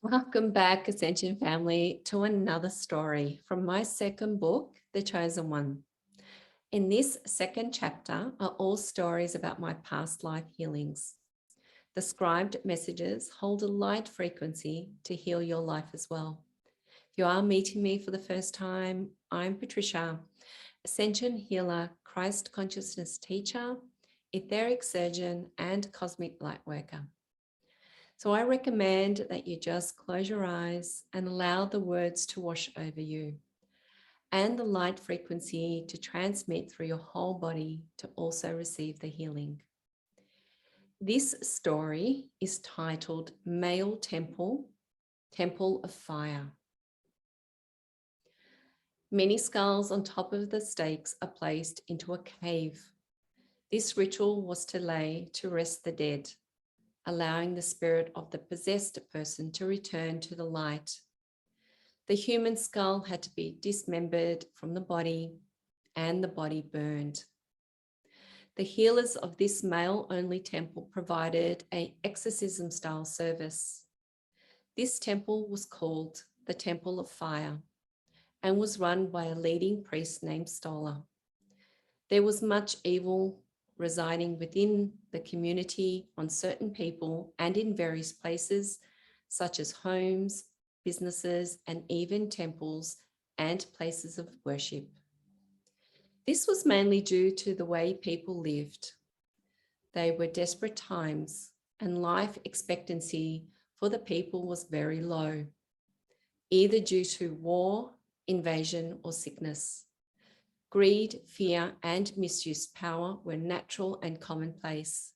Welcome back, Ascension family, to another story from my second book, The Chosen One. In this second chapter are all stories about my past life healings. The scribed messages hold a light frequency to heal your life as well. If you are meeting me for the first time, I'm Patrizia, Ascension healer, Christ consciousness teacher, etheric surgeon, and cosmic light worker. So I recommend that you just close your eyes and allow the words to wash over you and the light frequency to transmit through your whole body to also receive the healing. This story is titled Male Temple, Temple of Fire. Many skulls on top of the stakes are placed into a cave. This ritual was to lay to rest the dead, allowing the spirit of the possessed person to return to the light. The human skull had to be dismembered from the body and the body burned. The healers of this male-only temple provided an exorcism-style service. This temple was called the Temple of Fire and was run by a leading priest named Stola. There was much evil residing within the community on certain people and in various places, such as homes, businesses, and even temples and places of worship. This was mainly due to the way people lived. They were desperate times, and life expectancy for the people was very low, either due to war, invasion, or sickness. Greed, fear, and misused power were natural and commonplace.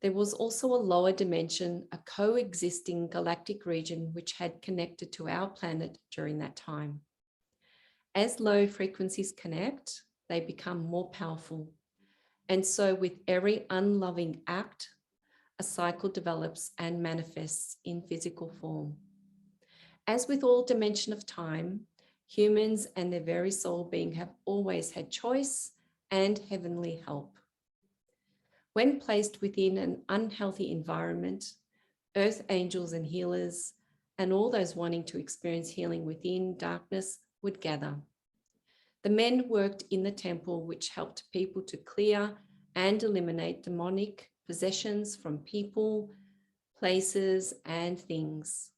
There was also a lower dimension, a coexisting galactic region which had connected to our planet during that time. As low frequencies connect, they become more powerful. And so with every unloving act, a cycle develops and manifests in physical form. As with all dimension of time, humans and their very soul being have always had choice and heavenly help. When placed within an unhealthy environment, earth angels and healers, and all those wanting to experience healing within darkness would gather. The men worked in the temple, which helped people to clear and eliminate demonic possessions from people, places, and things.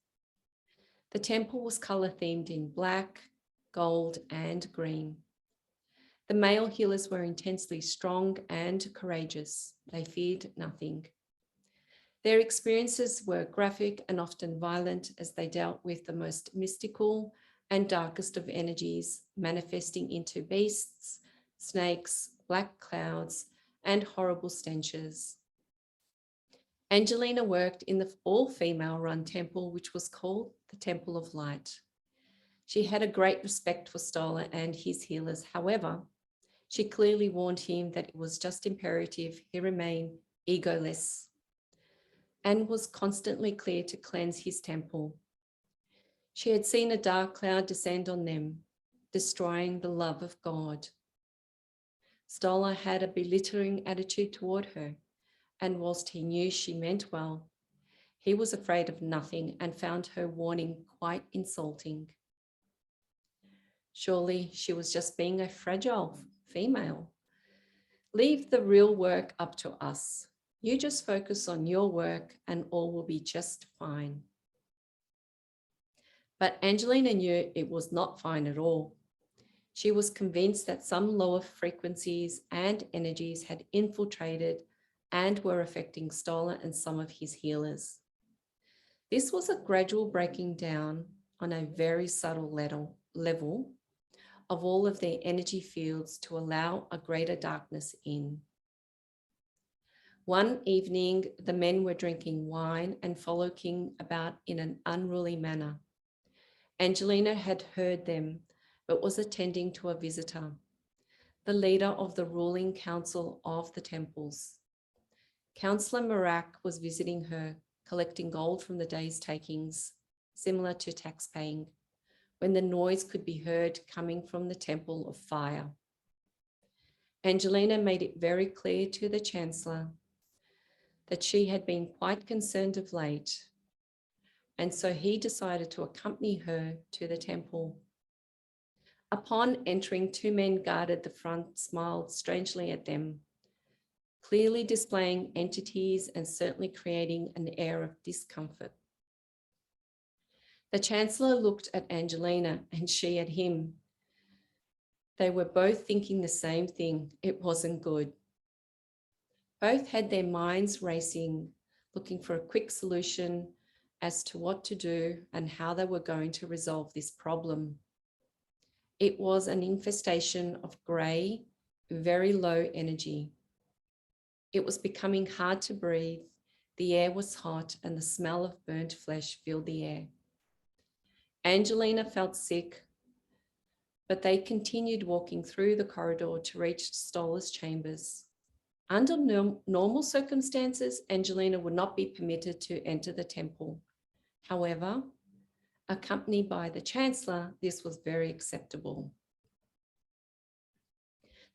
The temple was color themed in black, gold, and green. The male healers were intensely strong and courageous. They feared nothing. Their experiences were graphic and often violent as they dealt with the most mystical and darkest of energies, manifesting into beasts, snakes, black clouds, and horrible stenches. Angelina worked in the all-female run temple, which was called the Temple of Light. She had a great respect for Stola and his healers. However, she clearly warned him that it was just imperative he remain egoless and was constantly clear to cleanse his temple. She had seen a dark cloud descend on them, destroying the love of God. Stola had a belittling attitude toward her, and whilst he knew she meant well, he was afraid of nothing and found her warning quite insulting. Surely she was just being a fragile female. Leave the real work up to us. You just focus on your work and all will be just fine. But Angelina knew it was not fine at all. She was convinced that some lower frequencies and energies had infiltrated and were affecting Stola and some of his healers. This was a gradual breaking down on a very subtle level of all of their energy fields to allow a greater darkness in. One evening, the men were drinking wine and frolicking about in an unruly manner. Angelina had heard them, but was attending to a visitor, the leader of the ruling council of the temples. Councillor Marak was visiting her, collecting gold from the day's takings, similar to tax paying, when the noise could be heard coming from the Temple of Fire. Angelina made it very clear to the Chancellor that she had been quite concerned of late. and so he decided to accompany her to the temple. Upon entering, two men guarded the front, smiled strangely at them, clearly displaying entities and certainly creating an air of discomfort. The Chancellor looked at Angelina and she at him. They were both thinking the same thing. It wasn't good. Both had their minds racing, looking for a quick solution as to what to do and how they were going to resolve this problem. It was an infestation of grey, very low energy. It was becoming hard to breathe. The air was hot and the smell of burnt flesh filled the air. Angelina felt sick, but they continued walking through the corridor to reach Stola's chambers. Under normal circumstances, Angelina would not be permitted to enter the temple. However, accompanied by the Chancellor, this was very acceptable.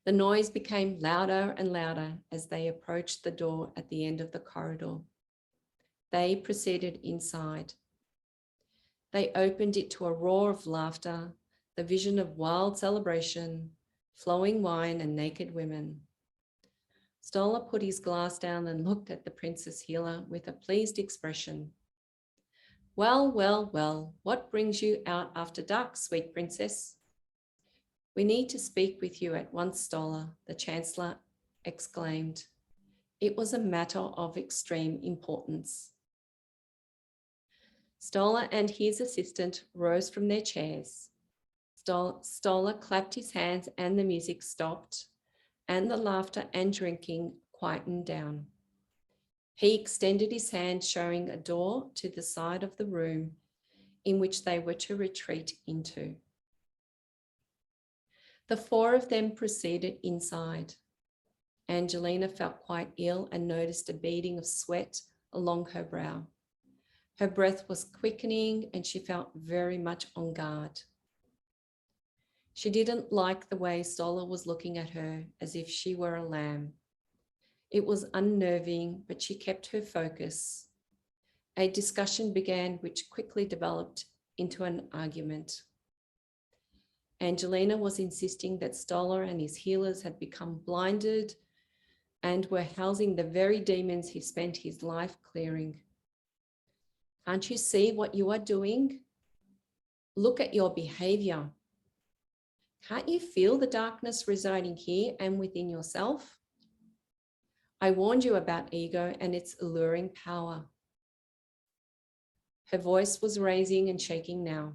The noise became louder and louder as they approached the door at the end of the corridor. They proceeded inside. They opened it to a roar of laughter, the vision of wild celebration, flowing wine and naked women. Stola put his glass down and looked at the princess healer with a pleased expression. Well, well, well, what brings you out after dark, sweet princess? We need to speak with you at once, Stola, the Chancellor exclaimed. It was a matter of extreme importance. Stola and his assistant rose from their chairs. Stola clapped his hands and the music stopped, and the laughter and drinking quietened down. He extended his hand, showing a door to the side of the room in which they were to retreat into. The four of them proceeded inside. Angelina felt quite ill and noticed a beading of sweat along her brow. Her breath was quickening and she felt very much on guard. She didn't like the way Stola was looking at her as if she were a lamb. It was unnerving, but she kept her focus. A discussion began which quickly developed into an argument. Angelina was insisting that Stola and his healers had become blinded and were housing the very demons he spent his life clearing. Can't you see what you are doing? Look at your behavior. Can't you feel the darkness residing here and within yourself? I warned you about ego and its alluring power. Her voice was raising and shaking now.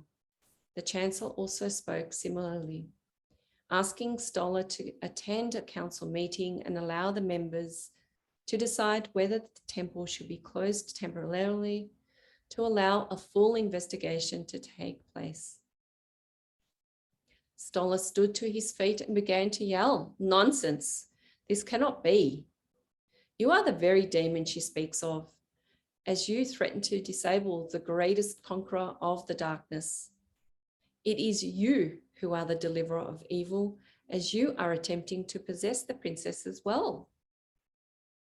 The Chancellor also spoke similarly, asking Stola to attend a council meeting and allow the members to decide whether the temple should be closed temporarily to allow a full investigation to take place. Stola stood to his feet and began to yell, "Nonsense! This cannot be. You are the very demon she speaks of, as you threaten to disable the greatest conqueror of the darkness. It is you who are the deliverer of evil, as you are attempting to possess the princess as well."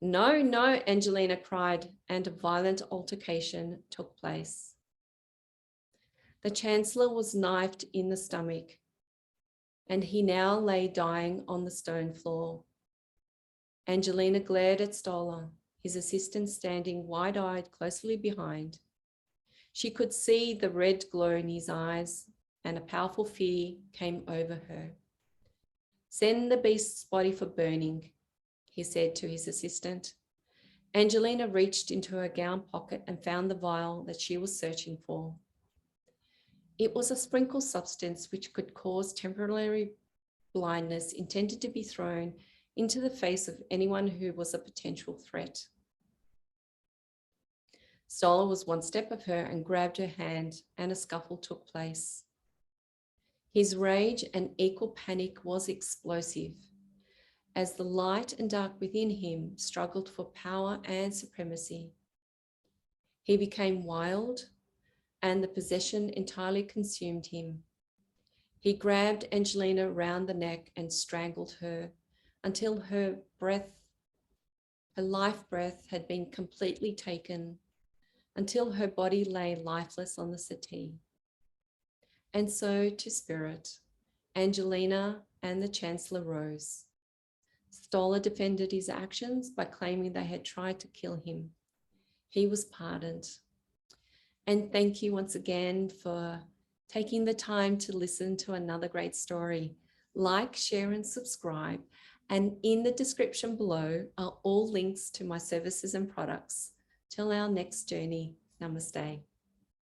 No, no, Angelina cried, and a violent altercation took place. The Chancellor was knifed in the stomach, and he now lay dying on the stone floor. Angelina glared at Stola, his assistant standing wide-eyed closely behind. She could see the red glow in his eyes, and a powerful fear came over her. "Send the beast's body for burning," he said to his assistant. Angelina reached into her gown pocket and found the vial that she was searching for. It was a sprinkle substance which could cause temporary blindness, intended to be thrown into the face of anyone who was a potential threat. Stola was one step of her and grabbed her hand, and a scuffle took place. His rage and equal panic was explosive, as the light and dark within him struggled for power and supremacy. He became wild, and the possession entirely consumed him. He grabbed Angelina round the neck and strangled her until her life breath had been completely taken, until her body lay lifeless on the settee. And so to Spirit, Angelina and the Chancellor rose. Stoller defended his actions by claiming they had tried to kill him. He was pardoned. And thank you once again for taking the time to listen to another great story. Like, share, and subscribe. And in the description below are all links to my services and products. Till our next journey, namaste.